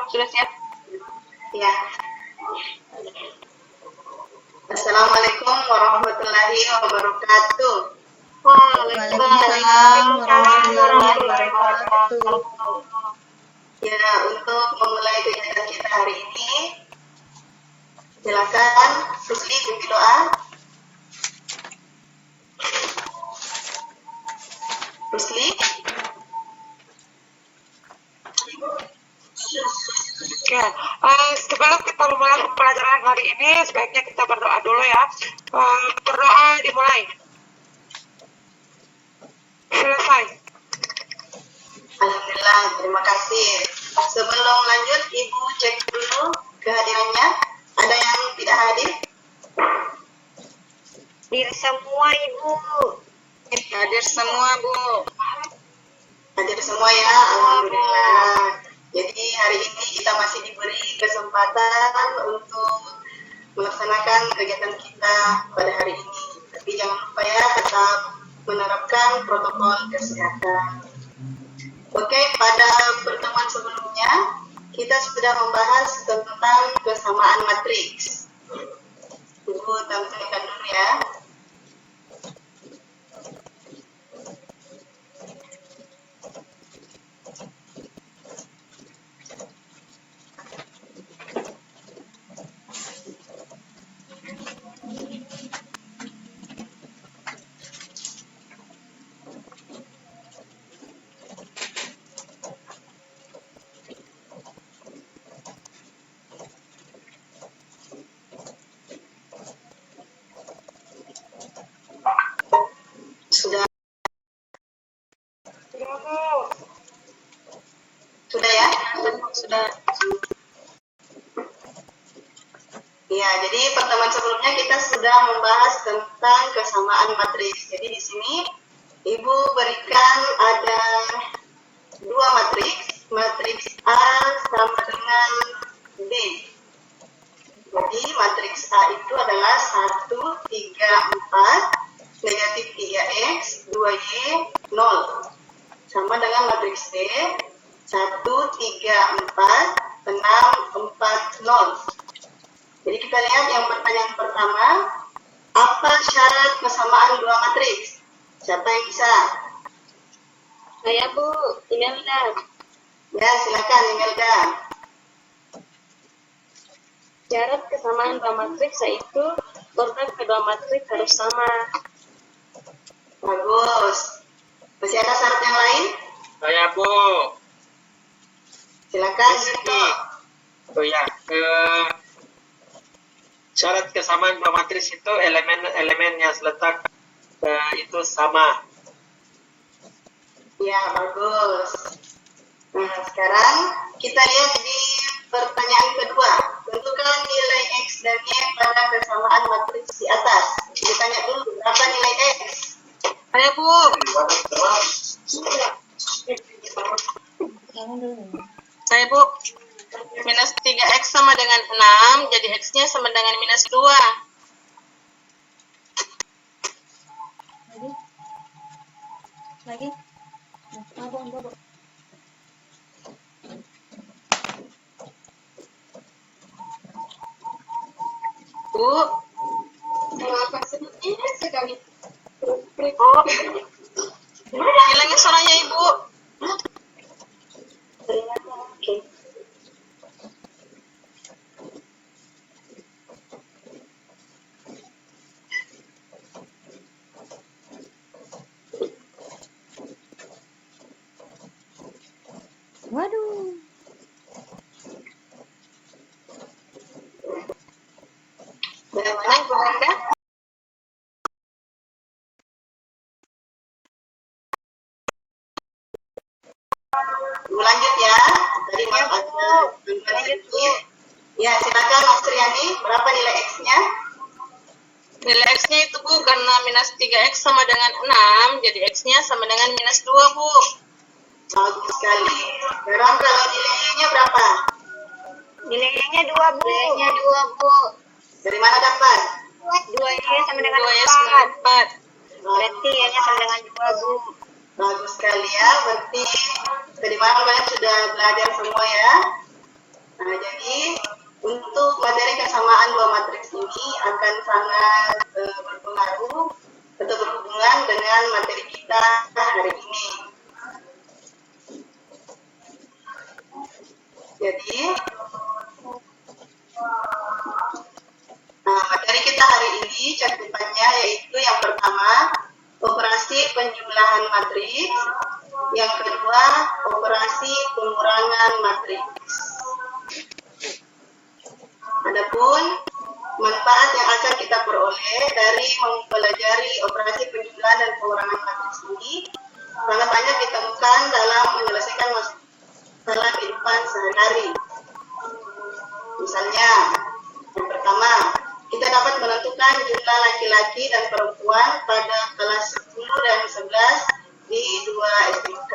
sudah siap? Ya. Assalamualaikum warahmatullahi wabarakatuh. Waalaikumsalam warahmatullahi wabarakatuh. Ya, untuk memulai kegiatan kita hari ini, silakan Rusli pimpin doa. Rusli. Ya, sebelum kita memulai pelajaran hari ini, sebaiknya kita berdoa dulu ya. Berdoa dimulai. Selesai. Alhamdulillah, terima kasih. Sebelum lanjut, Ibu cek dulu kehadirannya. Ada yang tidak hadir? Hadir semua, Ibu. Hadir semua, Bu. Hadir semua ya, alhamdulillah. Jadi hari ini kita masih diberi kesempatan untuk melaksanakan kegiatan kita pada hari ini. Tapi jangan lupa ya, tetap menerapkan protokol kesehatan. Oke, pada pertemuan sebelumnya kita sudah membahas tentang kesamaan matriks. Ibu tampilkan dulu ya. Sudah ya? Sudah. Ya, jadi pertemuan sebelumnya kita sudah membahas tentang kesamaan matriks. Jadi di sini Ibu berikan ada dua matriks. Matriks A sama dengan D. Jadi matriks A itu adalah 1, 3, 4, negatif 3x, 2y, 0. Sama dengan matriks D, 1, 3, 4, 6, 4, 0. Jadi kita lihat yang pertanyaan pertama, apa syarat kesamaan dua matriks? Siapa yang bisa? Saya, Bu. Imelda. Ya, silakan Imelda. Syarat kesamaan dua matriks yaitu produk kedua matriks harus sama. Bagus. Masih ada syarat yang lain? Saya, Bu. Silakan Sito. Oh ya, syarat kesamaan dua matriks itu elemen yang terletak itu sama. Ya, bagus. Nah, sekarang kita lihat di pertanyaan kedua. Tentukan nilai X dan Y pada kesamaan matriks di atas. Ditanya dulu, berapa nilai X? Saya, Bu. Saya, Bu. Minus 3x sama dengan 6, jadi x-nya sama dengan minus 2. Lagi? Bu, kenapa sedikit sekali? Oh, hilangnya suaranya Ibu. Oke. Waduh. Bagaimana Ibu Anda? Lanjut ya. Tadi maaf ada Lanjut, Bu. Ya, silakan Mas Triani. Berapa nilai X-nya? Nilai x-nya itu, Bu, karena minus 3x sama dengan 6, jadi x-nya sama dengan minus 2, Bu. Bagus sekali. Sekarang kalau nilai Y-nya berapa? Nilai y-nya 2, Bu. Y-nya 2, Bu. Dari mana dapat? 2y sama dengan 4. Berarti y-nya sama dengan 2, Bu. Bagus sekali ya. Berarti tadi malam kalian sudah belajar semua ya. Nah, jadi untuk materi kesamaan dua matriks ini akan sangat berpengaruh atau berhubungan dengan materi kita hari ini. Jadi, materi kita hari ini cakupannya yaitu yang pertama, operasi penjumlahan matriks, yang kedua, operasi pengurangan matriks. Adapun manfaat yang akan kita peroleh dari mempelajari operasi penjumlahan dan pengurangan matriks ini sangat banyak ditemukan dalam menyelesaikan masalah kehidupan sehari-hari. Misalnya, yang pertama, kita dapat menentukan jumlah laki-laki dan perempuan pada kelas 10 dan 11 di 2 SMK.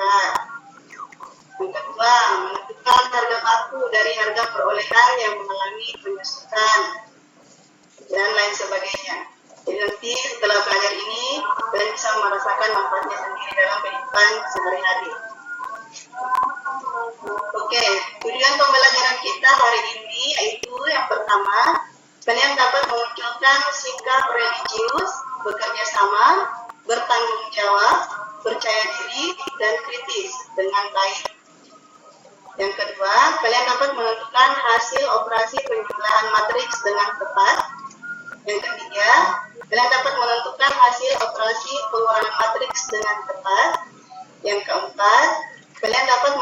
Yang kedua, menentukan harga baku dari harga perolehan yang mengalami penyusutan dan lain sebagainya. Jadi nanti setelah belajar ini, kalian bisa merasakan manfaatnya sendiri dalam kehidupan sehari-hari. Oke, tujuan pembelajaran kita hari ini yaitu yang pertama, kalian dapat memunculkan sikap religius, bekerja sama, bertanggung jawab, percaya diri, dan kritis dengan baik. Yang kedua, kalian dapat menentukan hasil operasi penjumlahan matriks dengan tepat. Yang ketiga, kalian dapat menentukan hasil operasi pengurangan matriks dengan tepat. Yang keempat, kalian dapat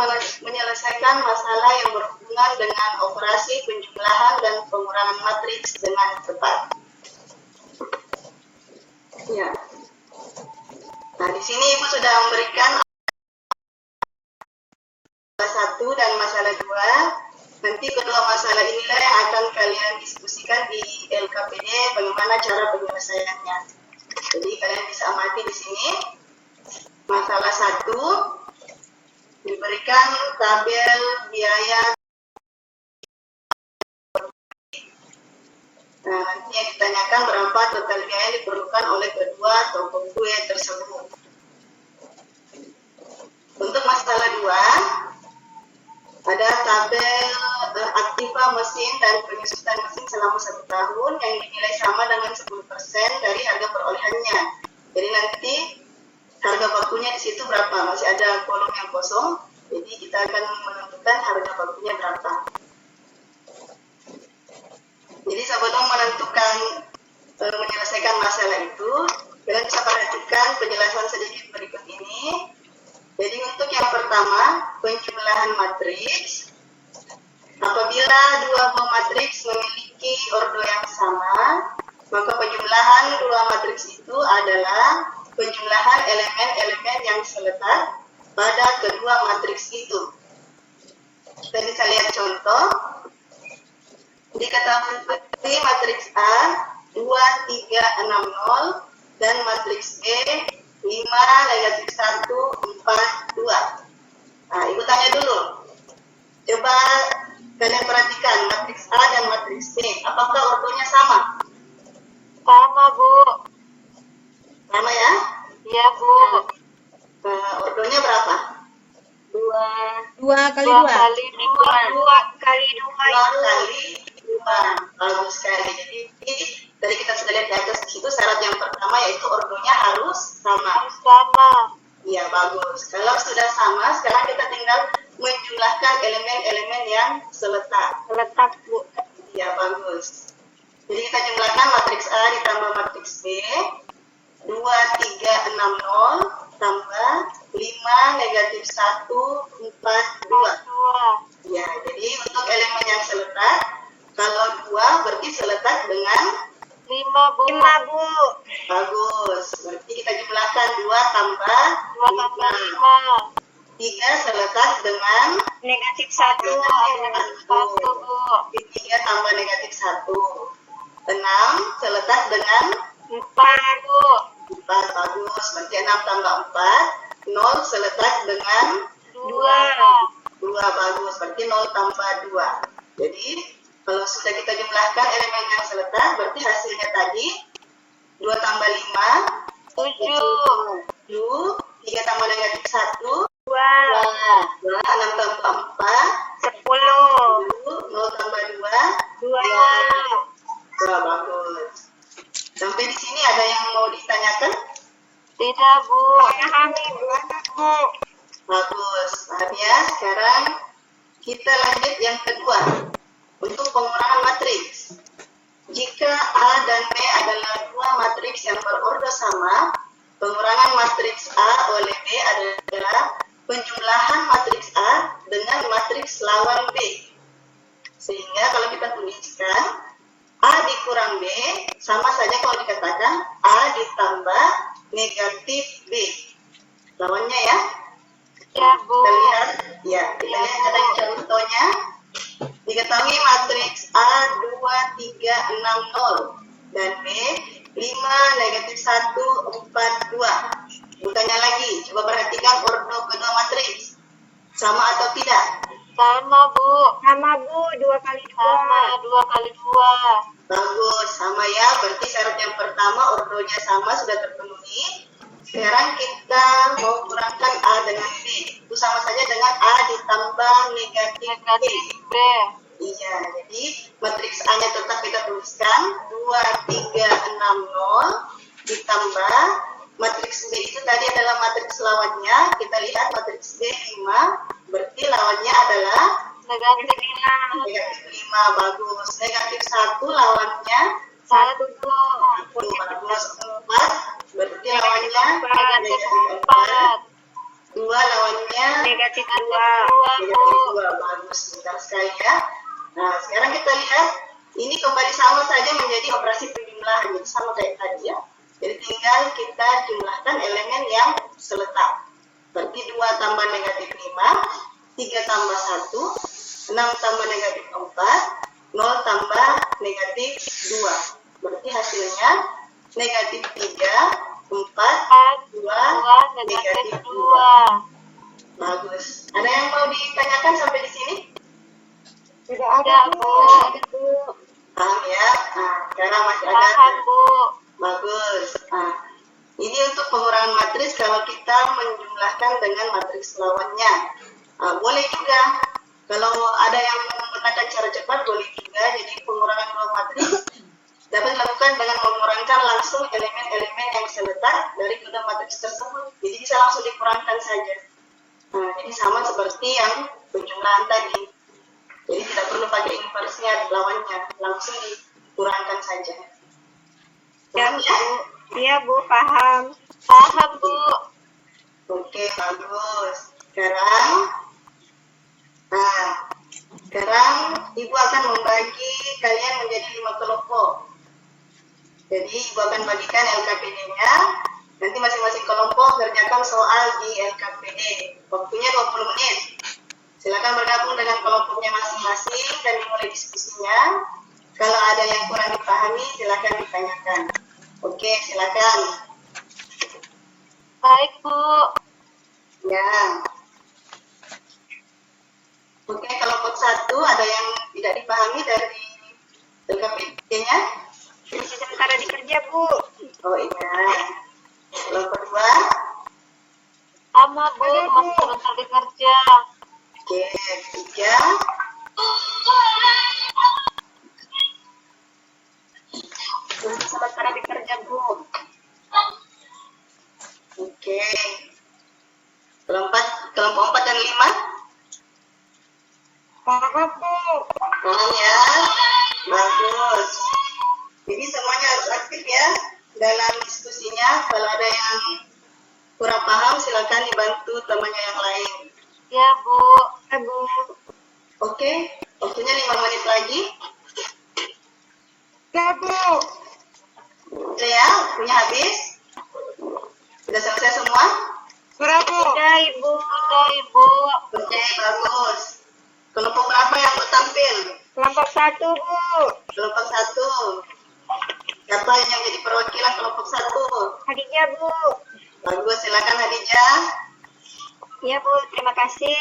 menyelesaikan masalah yang berhubungan dengan operasi penjumlahan dan pengurangan matriks dengan tepat. Ya. Nah, di sini Ibu sudah memberikan masalah 1 dan masalah 2. Nanti kedua masalah inilah yang akan kalian diskusikan di LKPD bagaimana cara penyelesaiannya. Jadi kalian bisa amati di sini. Masalah 1 diberikan tabel biaya. Nah, nanti yang ditanyakan berapa total biaya yang diperlukan oleh kedua toko kue tersebut. Untuk masalah 2, ada tabel aktiva mesin dan penyusutan mesin selama 1 tahun yang dinilai sama dengan 10% dari harga perolehannya. Jadi nanti harga bakunya di situ berapa? Masih ada kolom yang kosong. Jadi kita akan menentukan harga bakunya berapa. Jadi sebelum menentukan menyelesaikan masalah itu, kalian bisa perhatikan penjelasan sedikit berikut ini. Jadi untuk yang pertama, penjumlahan matriks. Apabila dua buah matriks memiliki ordo yang sama, maka penjumlahan dua matriks itu adalah penjumlahan elemen-elemen yang seletak pada kedua matriks itu. Kita bisa lihat contoh. Diketahui matriks A 2, 3, 6, 0 dan matriks B 5, negatif 1, 4, 2. Nah, Ibu tanya dulu. Coba kalian perhatikan matriks A dan matriks B. Apakah ordonya sama? Sama, Bu. Sama ya? Iya, Bu. Ordonya berapa? 2 kali 2. 2 kali 2. 2 kali 2. 2 kali 2. Bagus sekali. Jadi dari kita sudah lihat di atas di situ syarat yang pertama yaitu ordonya harus sama. Sama. Iya, bagus. Kalau sudah sama, sekarang kita tinggal menjumlahkan elemen-elemen yang seletak. Letak, Bu. Iya, bagus. Jadi kita jumlahkan matriks A ditambah matriks B. 2, 3, 6, 0 tambah 5, negatif 1, 4, 2. Ya, jadi untuk elemen yang seletak, kalau 2 berarti seletak dengan 5, Bu. 5, Bu. bagus. Berarti kita jumlahkan 2 tambah 2 tambah 5. 3 seletak dengan Negatif 1. Negatif 1, Bu. 3 tambah negatif 1. 6 seletak dengan 4, Bu. 4, bagus. Berarti 6 tambah 4. 0 seletak dengan 2. 2, bagus. Berarti 0 tambah 2. Jadi kalau sudah kita jumlahkan elemen yang seletak, berarti hasilnya tadi 2 tambah 5 7. 7, 3 tambah negatif 1 2. 6 tambah 4 10. 0 Ya, Bu. Memahami Bu. Bu. Bagus. Paham ya? Sekarang kita lanjut yang kedua. Untuk pengurangan matriks. Jika A dan B adalah dua matriks yang berordo sama, pengurangan matriks A oleh B adalah penjumlahan matriks A dengan matriks lawan B. Sehingga kalau kita tuliskan A dikurang B, sama saja kalau dikatakan A ditambah negatif B. Lawannya ya. Ya, Bu. Kita lihat, ya, kita lihat ada contohnya. Diketahui matriks A 2, 3, 6, 0 dan B 5, negatif 1, 4, 2. Bukannya lagi, coba perhatikan ordo kedua matriks. Sama atau tidak? Sama, Bu. Sama Bu, 2 kali 2. Sama, 2 kali 2. Bagus, sama ya. Berarti syarat yang pertama ordonya sama, sudah terpenuhi. Sekarang kita mau kurangkan A dengan B. Itu sama saja dengan A ditambah negatif B. Negatif B. Iya, jadi matriks A-nya tetap kita tuliskan 2, 3, 6, 0 ditambah matriks B itu tadi adalah matriks lawannya. Kita lihat matriks B 5, berarti lawannya adalah Negatif 5. negatif 5. Bagus. Negatif 1 lawannya 1, Bu. bagus. 4 berarti lawannya Negatif negatif 4. 2 lawannya Negatif 2. 2, Bu. negatif 2. Bagus, bentar sekali ya. Nah, sekarang kita lihat ini kembali sama saja menjadi operasi penjumlahan, jadi sama kayak tadi ya. Jadi tinggal kita jumlahkan elemen yang seletak. Berarti 2 tambah negatif 5, 3 tambah 1, 6 tambah negatif 4, 0 tambah negatif 2. Berarti hasilnya negatif 3, 4, 2, negatif 2. Bagus. Ada yang mau ditanyakan sampai di sini? Tidak ada Bu. Paham ya? Nah, sekarang masih ada. Paham, Bu. Bagus. Nah, ini untuk pengurangan matriks kalau kita menjumlahkan dengan matriks lawannya. Nah, boleh juga. Kalau ada yang menggunakan cara cepat, boleh juga. Jadi pengurangan dua matriks dapat dilakukan dengan mengurangkan langsung elemen-elemen yang seletak dari kedua matriks tersebut. Jadi bisa langsung dikurangkan saja. Nah, jadi sama seperti yang penjumlahan tadi. Jadi tidak perlu pakai inversinya lawannya, langsung dikurangkan saja. Ya, Paham Bu. ya? Iya Bu, paham. Paham, Bu. Oke, bagus. Sekarang Ibu akan membagi kalian menjadi 5 kelompok. Jadi Ibu akan bagikan LKPD-nya. Nanti masing-masing kelompok kerjakan soal di LKPD. Waktunya 20 menit. Silakan bergabung dengan kelompoknya masing-masing dan dimulai diskusinya. Kalau ada yang kurang dipahami, silakan ditanyakan. Oke, silakan. Baik, Bu. Ya. Oke, kelompok 1 ada yang tidak dipahami dari LKPD-nya? Sementara dikerja Bu. Oh iya. Kelompok 2. Sama, Bu. Masih sebentar bekerja. Oke, 3. Sementara dikerja Bu. Oke. Kelompok 4 dan 5. Paham Bu. Paham ya? Bagus. Jadi semuanya harus aktif ya dalam diskusinya. Kalau ada yang kurang paham, silakan dibantu temannya yang lain. Ya, Bu. Bu. Oke, waktunya 5 menit lagi. Ya Bu. Sudah ya, waktunya habis. Sudah selesai semua? Sudah Bu. Sudah, Ibu. Sudah, Ibu. Oke, bagus. Kelompok berapa yang mau tampil? Kelompok 1 Bu. Kelompok 1. Siapa yang jadi perwakilan kelompok 1? Hadijah Bu. Bagus, silakan Hadijah. Ya Bu, terima kasih.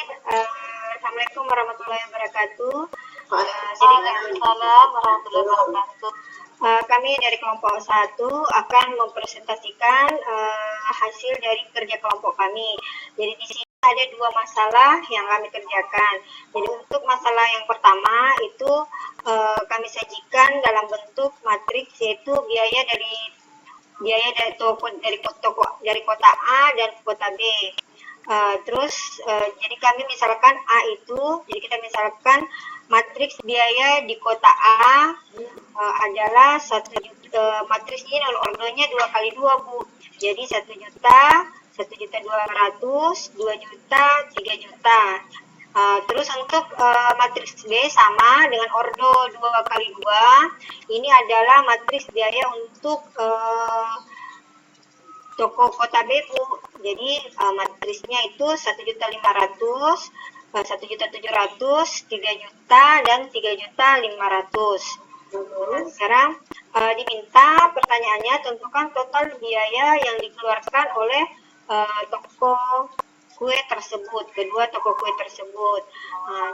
Assalamualaikum warahmatullahi wabarakatuh. Waalaikumsalam warahmatullahi wabarakatuh. Kami dari kelompok 1 akan mempresentasikan hasil dari kerja kelompok kami. Jadi di sini ada 2 masalah yang kami kerjakan. Jadi untuk masalah yang pertama itu kami sajikan dalam bentuk matriks, yaitu biaya dari biaya dari kota A dan kota B. Jadi kami misalkan A itu, jadi kita misalkan matriks biaya di kota A adalah 1 juta, matriksnya ordonya 2 kali 2 Bu. Jadi 1 juta, 1.200.000, 2 juta, 3 juta. Terus untuk matriks B sama dengan ordo 2 kali 2, ini adalah matriks biaya untuk toko kota B Bu. Jadi matriksnya itu 1.500.000, 1.700.000, 3 juta, dan 3.500.000. Sekarang diminta pertanyaannya, tentukan total biaya yang dikeluarkan oleh toko kue tersebut, kedua toko kue tersebut.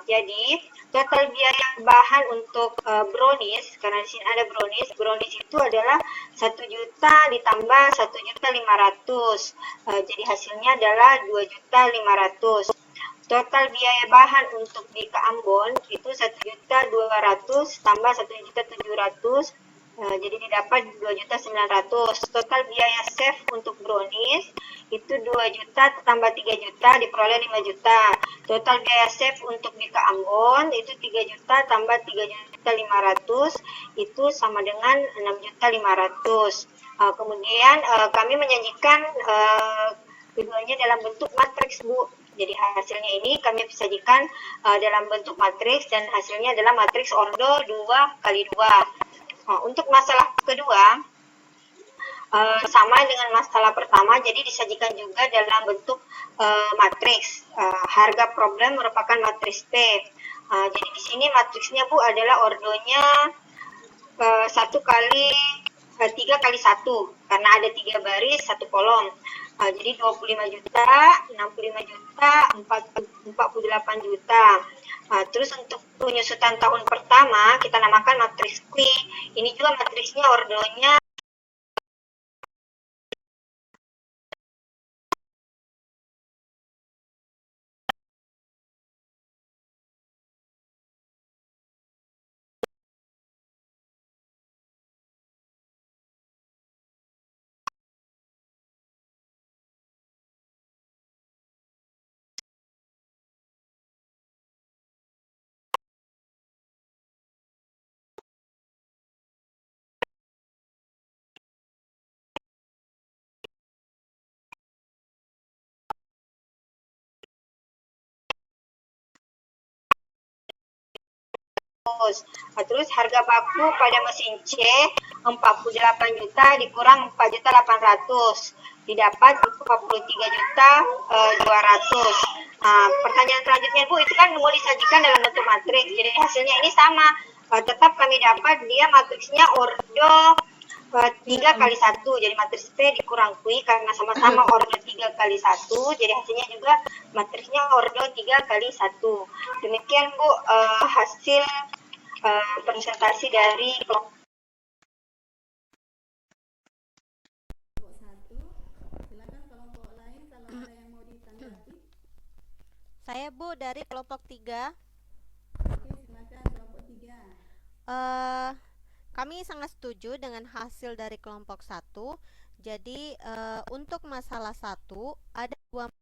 Jadi total biaya bahan untuk brownies, karena di sini ada brownies itu adalah 1 juta ditambah 1.500.000. Jadi hasilnya adalah 2.500.000. Total biaya bahan untuk di Ambon itu 1.200.000 tambah 1.700.000, jadi didapat 2.900.000. Total biaya chef untuk brownies itu 2 juta tambah 3 juta diperoleh 5 juta. Total biaya chef untuk di Ambon itu 3 juta tambah 3.500.000 itu sama dengan 6.500.000. Kemudian kami menyajikan keduanya dalam bentuk matriks Bu. Jadi hasilnya ini kami sajikan dalam bentuk matriks, dan hasilnya adalah matriks ordo 2 kali 2. Untuk masalah kedua, sama dengan masalah pertama, jadi disajikan juga dalam bentuk matriks. Harga problem merupakan matriks P. Jadi di sini matriksnya Bu adalah ordonya 1 kali 3 kali 1, karena ada 3 baris 1 kolom. Jadi 25 juta, 65 juta, 48 juta. Terus untuk penyusutan tahun pertama kita namakan matriks Q. Ini juga matriksnya ordonya terus harga baku pada mesin C 48 juta dikurang 4.800.000 didapat 43 juta 200. Pertanyaan selanjutnya Bu, itu kan mau disajikan dalam bentuk matriks, jadi hasilnya ini sama. Tetap kami dapat dia matriksnya ordo 3 kali 1, jadi matriks P dikurang Q karena sama-sama ordo 3 kali 1, jadi hasilnya juga matriksnya ordo 3 kali 1. Demikian Bu hasil presentasi dari kelompok. Silakan kelompok lain kalau ada yang mau ditanggapi. Saya Bu dari kelompok 3. Oke, silakan kelompok 3. Kami sangat setuju dengan hasil dari kelompok 1. Jadi untuk masalah 1 ada 2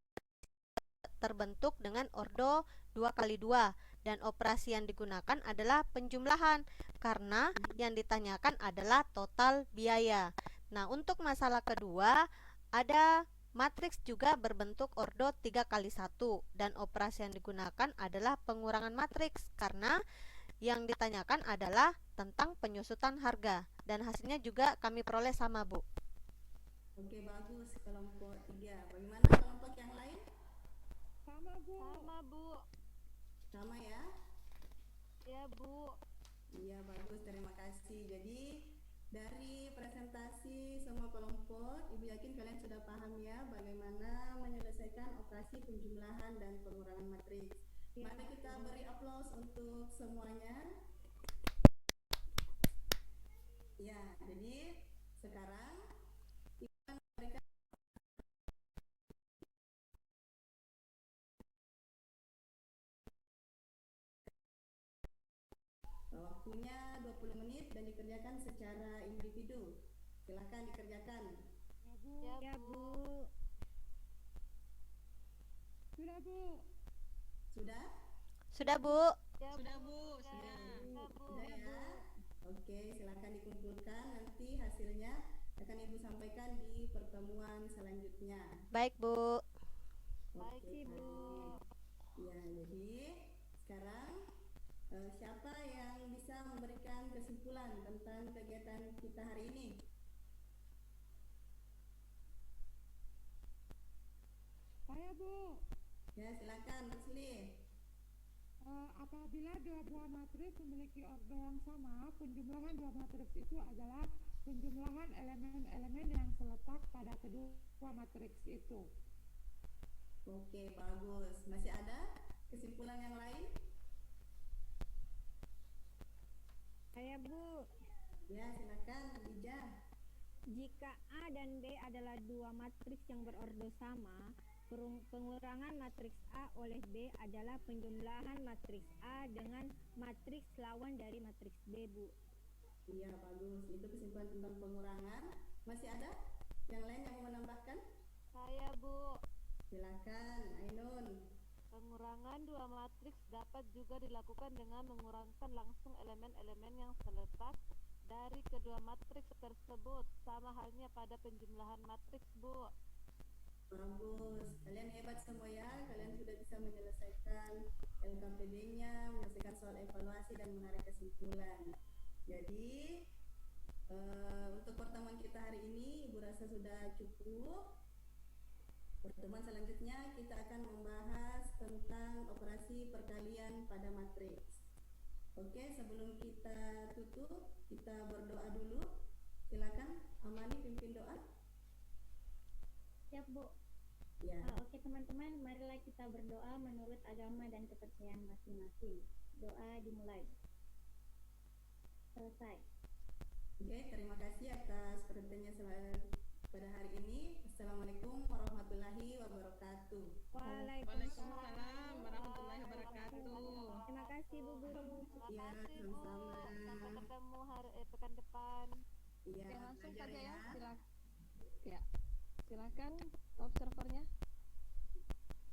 terbentuk dengan ordo 2 kali 2, dan operasi yang digunakan adalah penjumlahan karena yang ditanyakan adalah total biaya. Nah, untuk masalah kedua ada matriks juga berbentuk ordo 3 kali 1, dan operasi yang digunakan adalah pengurangan matriks karena yang ditanyakan adalah tentang penyusutan harga, dan hasilnya juga kami peroleh sama Bu. Oke, bagus kelompok 3. Bagaimana kelompok yang lain? Sama Bu. Sama ya? Ya Bu. Iya, bagus, terima kasih. Jadi dari presentasi semua kelompok, Ibu yakin kalian sudah paham ya bagaimana menyelesaikan operasi penjumlahan dan pengurangan matriks. Mari kita beri aplaus untuk semuanya. Ya, jadi sekarang Ibu akan memberikan waktunya 20 menit dan dikerjakan secara individu. Silakan dikerjakan. Ya, Bu. Sudah? Sudah, Bu. Sudah, Bu. Sudah ya. Oke, silakan dikumpulkan. Nanti hasilnya akan Ibu sampaikan di pertemuan selanjutnya. Baik, Bu. Baik, Oke, Ibu. ya, jadi sekarang siapa yang bisa memberikan kesimpulan tentang kegiatan kita hari ini? Saya, Bu. Ya, silakan, Rusli. Apabila dua buah matriks memiliki ordo yang sama, penjumlahan dua matriks itu adalah penjumlahan elemen-elemen yang terletak pada kedua matriks itu. Oke, bagus. Masih ada kesimpulan yang lain? Saya, Bu. Ya, silakan, Khadijah. Jika A dan B adalah dua matriks yang berordo sama, pengurangan matriks A oleh B adalah penjumlahan matriks A dengan matriks lawan dari matriks B, Bu. Iya, bagus. Itu kesimpulan tentang pengurangan. Masih ada yang lain yang mau menambahkan? Saya, Bu. Silakan, Ainun. Pengurangan dua matriks dapat juga dilakukan dengan mengurangkan langsung elemen-elemen yang terletak dari kedua matriks tersebut. Sama halnya pada penjumlahan matriks, Bu. Bagus. Kalian hebat semua ya. Kalian sudah bisa menyelesaikan LKPD-nya, menyelesaikan soal evaluasi dan menarik kesimpulan. Jadi untuk pertemuan kita hari ini Ibu rasa sudah cukup. Pertemuan selanjutnya kita akan membahas tentang operasi perkalian pada matriks. Oke, sebelum kita tutup, kita berdoa dulu. Silakan, Amani pimpin doa. Siap, Bu. Ya. Oke teman-teman, marilah kita berdoa menurut agama dan kepercayaan masing-masing. Doa dimulai. Selesai. Oke, terima kasih atas perhatiannya pada hari ini. Assalamualaikum warahmatullahi wabarakatuh. Waalaikumsalam warahmatullahi wabarakatuh. Terima kasih, Bu Guru. Ya, Makasih, Bu. sama-sama. Sampai ketemu pekan depan. Iya, Langsung belajar saja ya. ya. Silakan observernya.